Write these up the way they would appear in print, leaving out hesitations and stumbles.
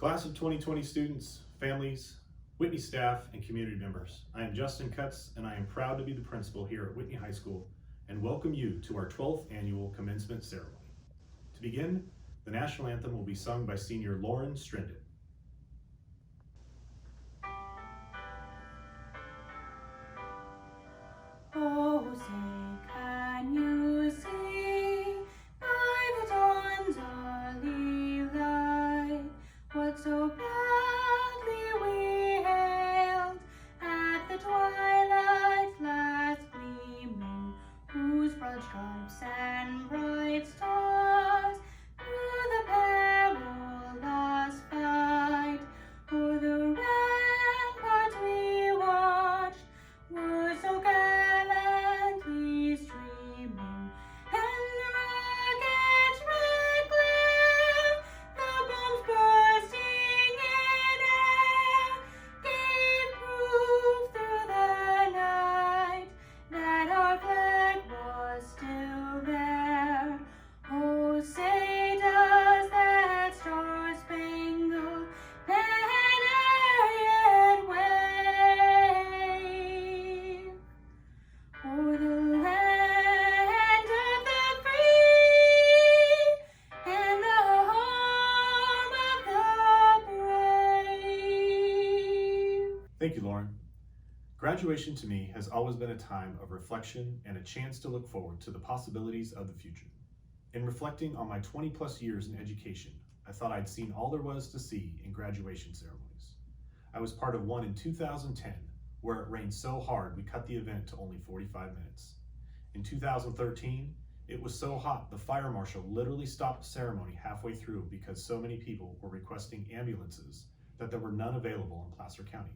Class of 2020 students, families, Whitney staff, and community members, I am Justin Cutts, and I am proud to be the principal here at Whitney High School and welcome you to our 12th annual commencement ceremony. To begin, the national anthem will be sung by senior Lauren Strindon. Oh, say, can you see by the dawn's early light what so proudly we hailed at the twilight's last gleaming, whose broad stripes and bright stars through the perilous fight o'er the ramparts we watched were so gallantly streaming, and the rocket's red glare, the bombs bursting in air, gave proof through the night that our flag was still there. Oh, say does that star-spangled banner yet wave o'er the land of the free and the home of the brave? Thank you, Lauren. Graduation to me has always been a time of reflection and a chance to look forward to the possibilities of the future. In reflecting on my 20+ years in education, I thought I'd seen all there was to see in graduation ceremonies. I was part of one in 2010, where it rained so hard we cut the event to only 45 minutes. In 2013, it was so hot the fire marshal literally stopped the ceremony halfway through because so many people were requesting ambulances that there were none available in Placer County.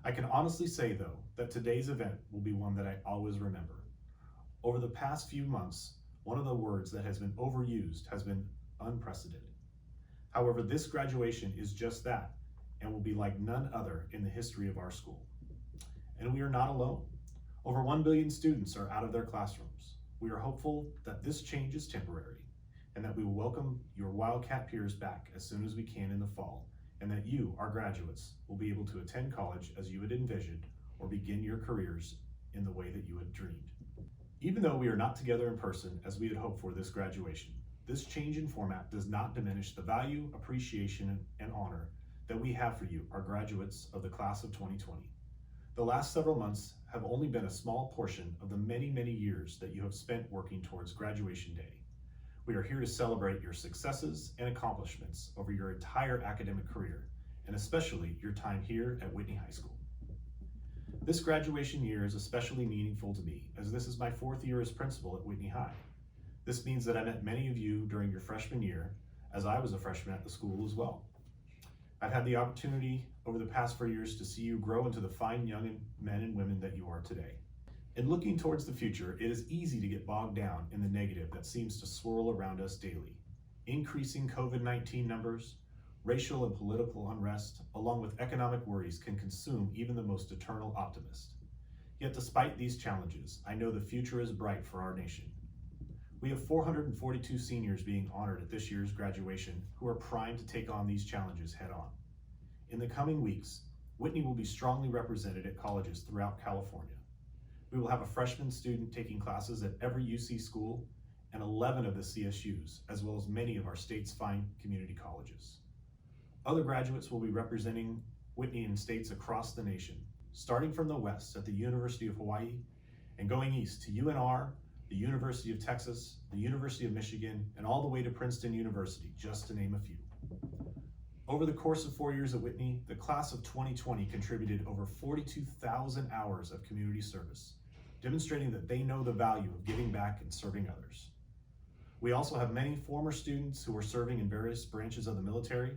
I can honestly say, though, that today's event will be one that I always remember. Over the past few months, one of the words that has been overused has been unprecedented. However, this graduation is just that and will be like none other in the history of our school. And we are not alone. Over 1 billion students are out of their classrooms. We are hopeful that this change is temporary and that we will welcome your Wildcat peers back as soon as we can in the fall, and that you, our graduates, will be able to attend college as you had envisioned or begin your careers in the way that you had dreamed. Even though we are not together in person as we had hoped for this graduation, this change in format does not diminish the value, appreciation, and honor that we have for you, our graduates of the class of 2020. The last several months have only been a small portion of the many, many years that you have spent working towards graduation day. We are here to celebrate your successes and accomplishments over your entire academic career, and especially your time here at Whitney High School. This graduation year is especially meaningful to me, as this is my 4th year as principal at Whitney High. This means that I met many of you during your freshman year, as I was a freshman at the school as well. I've had the opportunity over the past 4 years to see you grow into the fine young men and women that you are today. In looking towards the future, it is easy to get bogged down in the negative that seems to swirl around us daily. Increasing COVID-19 numbers, racial and political unrest, along with economic worries can consume even the most eternal optimist. Yet despite these challenges, I know the future is bright for our nation. We have 442 seniors being honored at this year's graduation who are primed to take on these challenges head on. In the coming weeks, Whitney will be strongly represented at colleges throughout California. We will have a freshman student taking classes at every UC school and 11 of the CSUs, as well as many of our state's fine community colleges. Other graduates will be representing Whitney in states across the nation, starting from the west at the University of Hawaii and going east to UNR, the University of Texas, the University of Michigan, and all the way to Princeton University, just to name a few. Over the course of 4 years at Whitney, the class of 2020 contributed over 42,000 hours of community service, demonstrating that they know the value of giving back and serving others. We also have many former students who are serving in various branches of the military,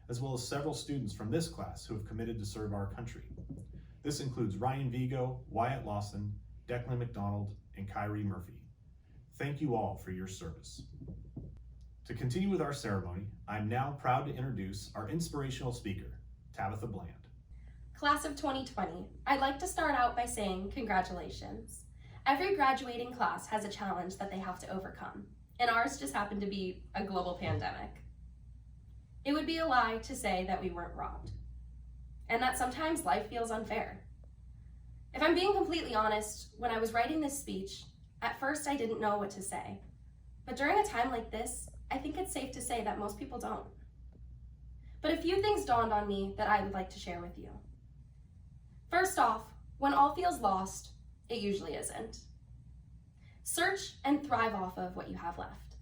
as well as several students from this class who have committed to serve our country. This includes Ryan Vigo, Wyatt Lawson, Declan McDonald, and Kyrie Murphy. Thank you all for your service. To continue with our ceremony, I'm now proud to introduce our inspirational speaker, Tabitha Bland. Class of 2020, I'd like to start out by saying congratulations. Every graduating class has a challenge that they have to overcome, and ours just happened to be a global pandemic. It would be a lie to say that we weren't robbed, and that sometimes life feels unfair. If I'm being completely honest, when I was writing this speech, at first I didn't know what to say. But during a time like this, I think it's safe to say that most people don't. But a few things dawned on me that I would like to share with you. First off, when all feels lost, it usually isn't. Search and thrive off of what you have left.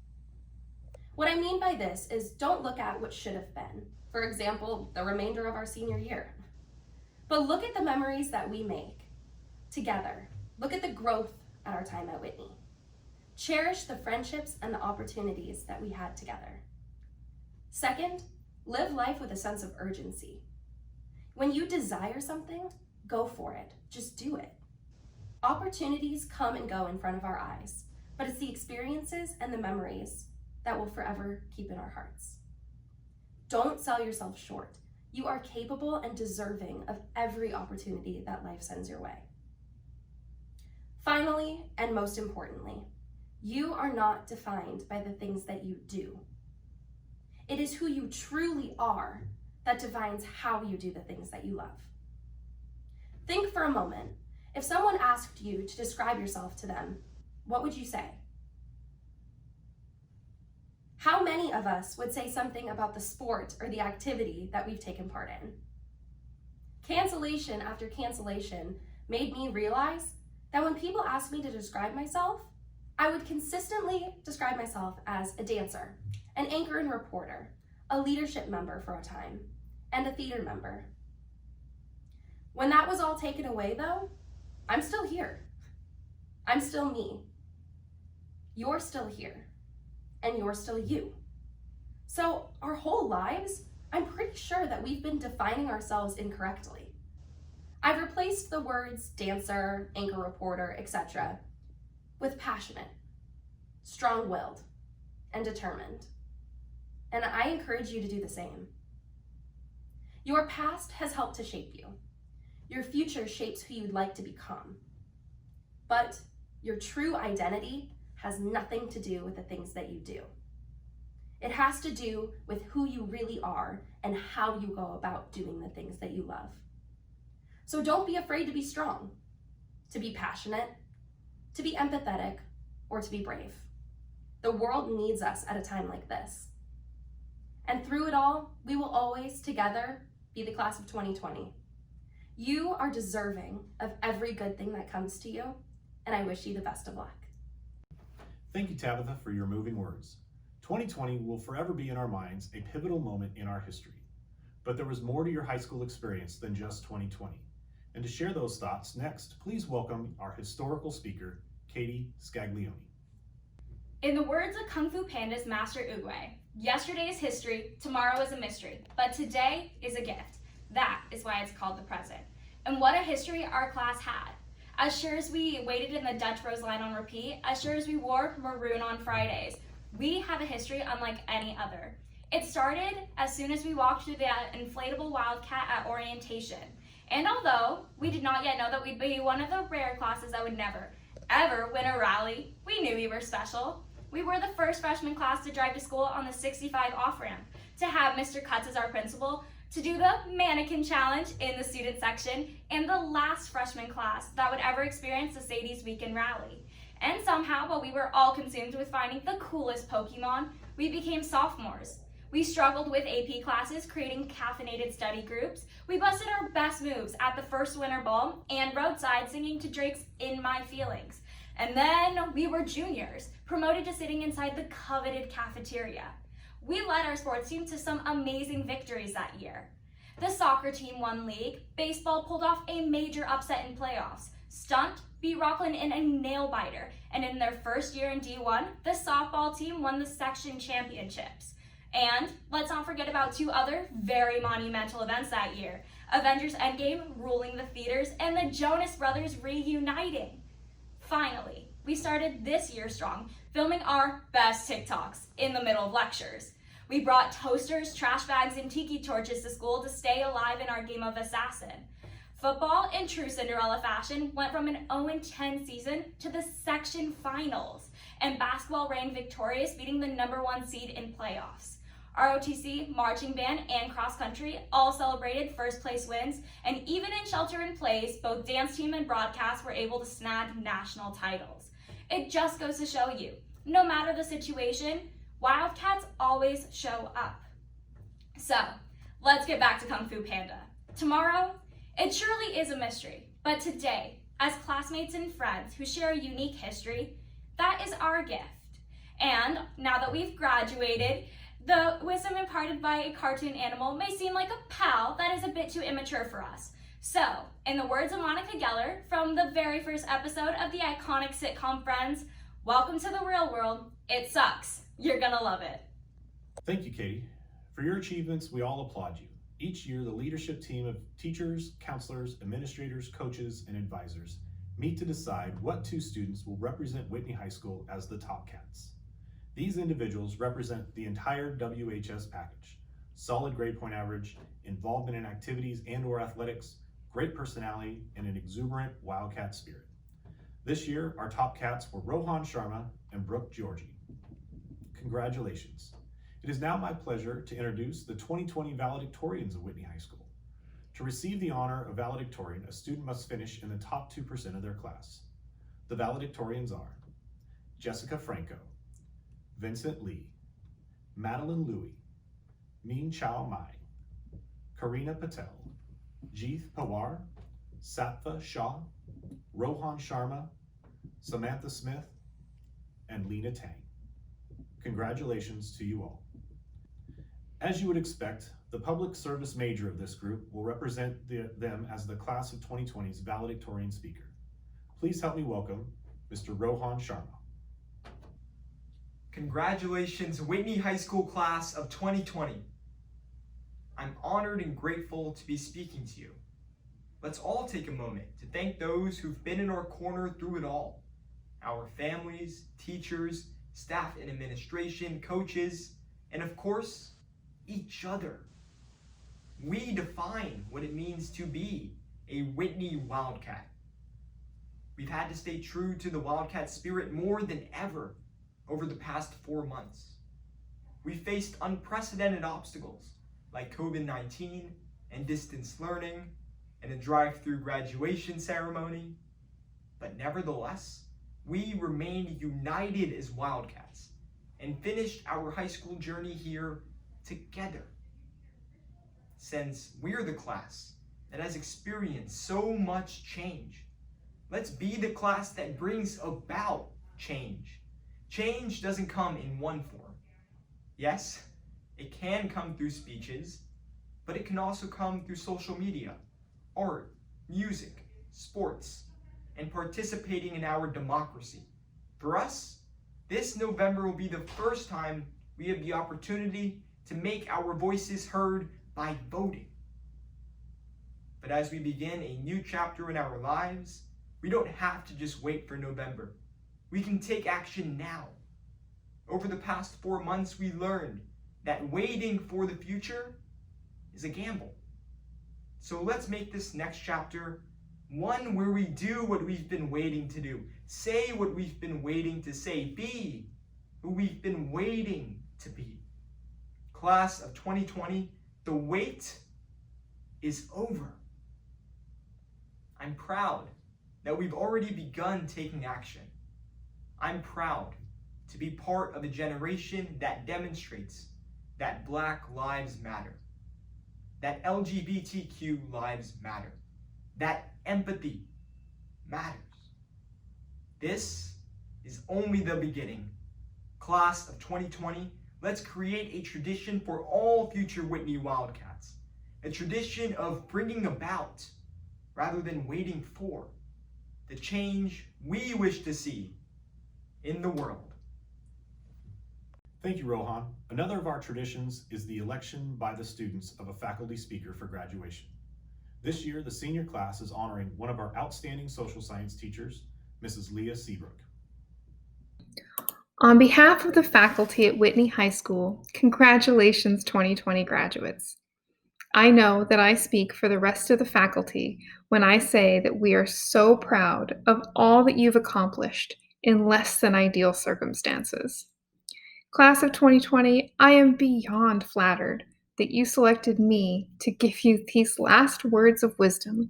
What I mean by this is don't look at what should have been. For example, the remainder of our senior year. But look at the memories that we make together. Look at the growth at our time at Whitney. Cherish the friendships and the opportunities that we had together. Second, live life with a sense of urgency. When you desire something, go for it. Just do it. Opportunities come and go in front of our eyes, but it's the experiences and the memories that will forever keep in our hearts. Don't sell yourself short. You are capable and deserving of every opportunity that life sends your way. Finally, and most importantly, you are not defined by the things that you do. It is who you truly are that defines how you do the things that you love. Think for a moment. If someone asked you to describe yourself to them, what would you say? How many of us would say something about the sport or the activity that we've taken part in? Cancellation after cancellation made me realize that when people asked me to describe myself, I would consistently describe myself as a dancer, an anchor and reporter, a leadership member for a time, and a theater member. When that was all taken away though, I'm still here. I'm still me. You're still here. And you're still you. So our whole lives, I'm pretty sure that we've been defining ourselves incorrectly. I've replaced the words dancer, anchor reporter, etc. with passionate, strong-willed, and determined. And I encourage you to do the same. Your past has helped to shape you. Your future shapes who you'd like to become. But your true identity has nothing to do with the things that you do. It has to do with who you really are and how you go about doing the things that you love. So don't be afraid to be strong, to be passionate, to be empathetic, or to be brave. The world needs us at a time like this. And through it all, we will always together be the class of 2020. You are deserving of every good thing that comes to you, and I wish you the best of luck. Thank you, Tabitha, for your moving words. 2020 will forever be in our minds a pivotal moment in our history. But there was more to your high school experience than just 2020. And to share those thoughts, next, please welcome our historical speaker, Katie Scaglione. In the words of Kung Fu Panda's Master Oogway, yesterday is history, tomorrow is a mystery, but today is a gift. That is why it's called the present. And what a history our class had. As sure as we waited in the Dutch Rose line on repeat, as sure as we wore maroon on Fridays, we have a history unlike any other. It started as soon as we walked through the inflatable Wildcat at orientation. And although we did not yet know that we'd be one of the rare classes that would never, ever win a rally, we knew we were special. We were the first freshman class to drive to school on the 65 off-ramp, to have Mr. Cutts as our principal, to do the mannequin challenge in the student section, and the last freshman class that would ever experience the Sadie's Weekend Rally. And somehow, while we were all consumed with finding the coolest Pokemon, we became sophomores. We struggled with AP classes, creating caffeinated study groups. We busted our best moves at the first winter ball and roadside singing to Drake's In My Feelings. And then we were juniors, promoted to sitting inside the coveted cafeteria. We led our sports team to some amazing victories that year. The soccer team won league, baseball pulled off a major upset in playoffs, Stunt beat Rockland in a nail-biter, and in their first year in D1, the softball team won the section championships. And let's not forget about two other very monumental events that year, Avengers Endgame ruling the theaters and the Jonas Brothers reuniting. Finally, we started this year strong, filming our best TikToks in the middle of lectures. We brought toasters, trash bags, and tiki torches to school to stay alive in our game of Assassin. Football, in true Cinderella fashion, went from an 0-10 season to the section finals, and basketball reigned victorious, beating the #1 seed in playoffs. ROTC, marching band, and cross country all celebrated first place wins, and even in shelter in place, both dance team and broadcast were able to snag national titles. It just goes to show you, no matter the situation, Wildcats always show up. So, let's get back to Kung Fu Panda. Tomorrow, it surely is a mystery, but today, as classmates and friends who share a unique history, that is our gift. And now that we've graduated, the wisdom imparted by a cartoon animal may seem like a pal that is a bit too immature for us. So, in the words of Monica Geller from the very first episode of the iconic sitcom Friends, welcome to the real world. It sucks. You're gonna love it. Thank you, Katie. For your achievements, we all applaud you. Each year, the leadership team of teachers, counselors, administrators, coaches, and advisors meet to decide what two students will represent Whitney High School as the Top Cats. These individuals represent the entire WHS package: solid grade point average, involvement in activities and/or athletics, great personality, and an exuberant Wildcat spirit. This year, our Top Cats were Rohan Sharma and Brooke Georgie. Congratulations. It is now my pleasure to introduce the 2020 valedictorians of Whitney High School. To receive the honor of valedictorian, a student must finish in the top 2% of their class. The valedictorians are Jessica Franco, Vincent Lee, Madeline Louie, Meen Chow Mai, Karina Patel, Jeeth Pawar, Sattva Shah, Rohan Sharma, Samantha Smith, and Lena Tang. Congratulations to you all. As you would expect, the public service major of this group will represent them as the class of 2020's valedictorian speaker. Please help me welcome Mr. Rohan Sharma. Congratulations, Whitney High School class of 2020. I'm honored and grateful to be speaking to you. Let's all take a moment to thank those who've been in our corner through it all. Our families, teachers, staff and administration, coaches, and of course, each other. We define what it means to be a Whitney Wildcat. We've had to stay true to the Wildcat spirit more than ever over the past 4 months. We faced unprecedented obstacles like COVID-19 and distance learning and a drive-through graduation ceremony, but nevertheless, we remained united as Wildcats and finished our high school journey here together. Since we're the class that has experienced so much change, let's be the class that brings about change. Change doesn't come in one form. Yes, it can come through speeches, but it can also come through social media, art, music, sports, and participating in our democracy. For us, this November will be the first time we have the opportunity to make our voices heard by voting. But as we begin a new chapter in our lives, we don't have to just wait for November. We can take action now. Over the past 4 months, we learned that waiting for the future is a gamble. So let's make this next chapter one where we do what we've been waiting to do, say what we've been waiting to say, be who we've been waiting to be. Class of 2020, the wait is over. I'm proud that we've already begun taking action. I'm proud to be part of a generation that demonstrates that Black lives matter, that LGBTQ lives matter, that empathy matters. This is only the beginning. Class of 2020, let's create a tradition for all future Whitney Wildcats, a tradition of bringing about, rather than waiting for, the change we wish to see in the world. Thank you, Rohan. Another of our traditions is the election by the students of a faculty speaker for graduation. This year, the senior class is honoring one of our outstanding social science teachers, Mrs. Leah Seabrook. On behalf of the faculty at Whitney High School, congratulations 2020 graduates. I know that I speak for the rest of the faculty when I say that we are so proud of all that you've accomplished in less than ideal circumstances. Class of 2020, I am beyond flattered that you selected me to give you these last words of wisdom.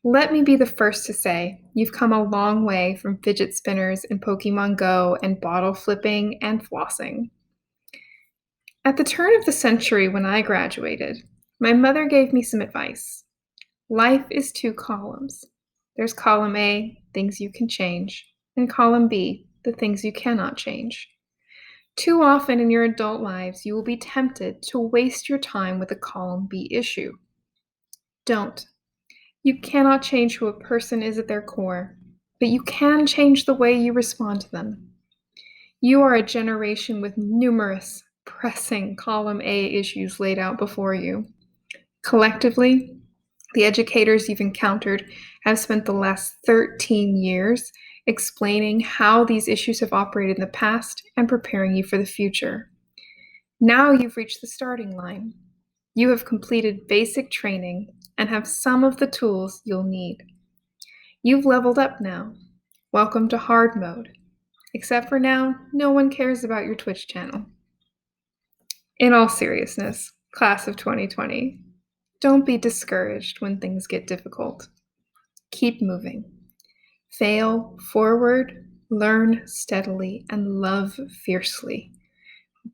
Let me be the first to say you've come a long way from fidget spinners and Pokemon Go and bottle flipping and flossing. At the turn of the century when I graduated, my mother gave me some advice. Life is 2 columns. There's column A, things you can change, and column B, the things you cannot change. Too often in your adult lives, you will be tempted to waste your time with a column B issue. Don't. You cannot change who a person is at their core, but you can change the way you respond to them. You are a generation with numerous pressing column A issues laid out before you. Collectively, the educators you've encountered have spent the last 13 years explaining how these issues have operated in the past and preparing you for the future. Now you've reached the starting line. You have completed basic training and have some of the tools you'll need. You've leveled up now. Welcome to hard mode. Except for now, no one cares about your Twitch channel. In all seriousness, class of 2020, don't be discouraged when things get difficult. Keep moving. Fail forward, learn steadily, and love fiercely.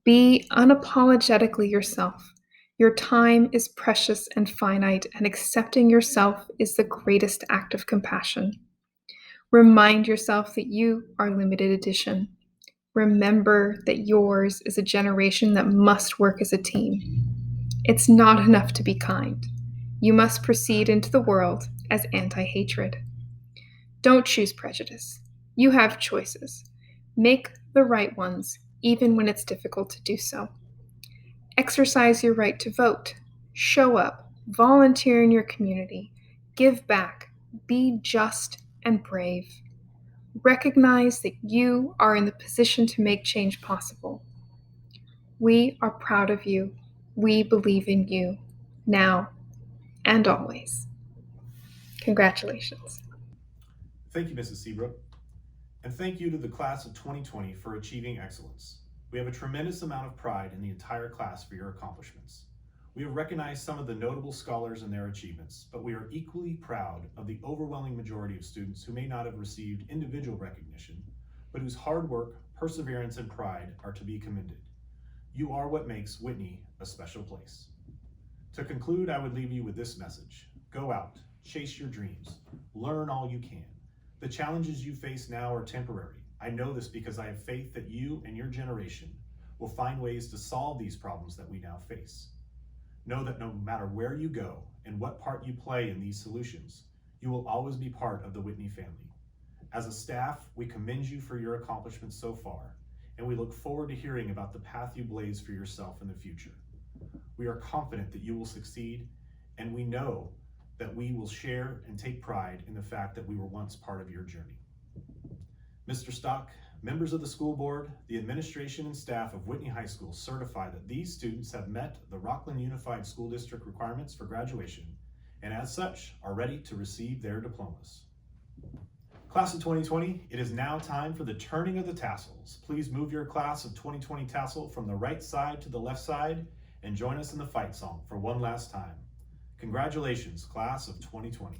Be unapologetically yourself. Your time is precious and finite, and accepting yourself is the greatest act of compassion. Remind yourself that you are limited edition. Remember that yours is a generation that must work as a team. It's not enough to be kind. You must proceed into the world as anti-hatred. Don't choose prejudice. You have choices. Make the right ones, even when it's difficult to do so. Exercise your right to vote. Show up. Volunteer in your community. Give back. Be just and brave. Recognize that you are in the position to make change possible. We are proud of you. We believe in you, now and always. Congratulations. Thank you, Mrs. Seabrook. And thank you to the class of 2020 for achieving excellence. We have a tremendous amount of pride in the entire class for your accomplishments. We have recognized some of the notable scholars and their achievements, but we are equally proud of the overwhelming majority of students who may not have received individual recognition, but whose hard work, perseverance, and pride are to be commended. You are what makes Whitney a special place. To conclude, I would leave you with this message. Go out, chase your dreams, learn all you can. The challenges you face now are temporary. I know this because I have faith that you and your generation will find ways to solve these problems that we now face. Know that no matter where you go and what part you play in these solutions, you will always be part of the Whitney family. As a staff, we commend you for your accomplishments so far, and we look forward to hearing about the path you blaze for yourself in the future. We are confident that you will succeed, and we know that we will share and take pride in the fact that we were once part of your journey. Mr. Stock, members of the school board, the administration and staff of Whitney High School certify that these students have met the Rockland Unified School District requirements for graduation, and as such, are ready to receive their diplomas. Class of 2020, it is now time for the turning of the tassels. Please move your class of 2020 tassel from the right side to the left side and join us in the fight song for one last time. Congratulations, class of 2020.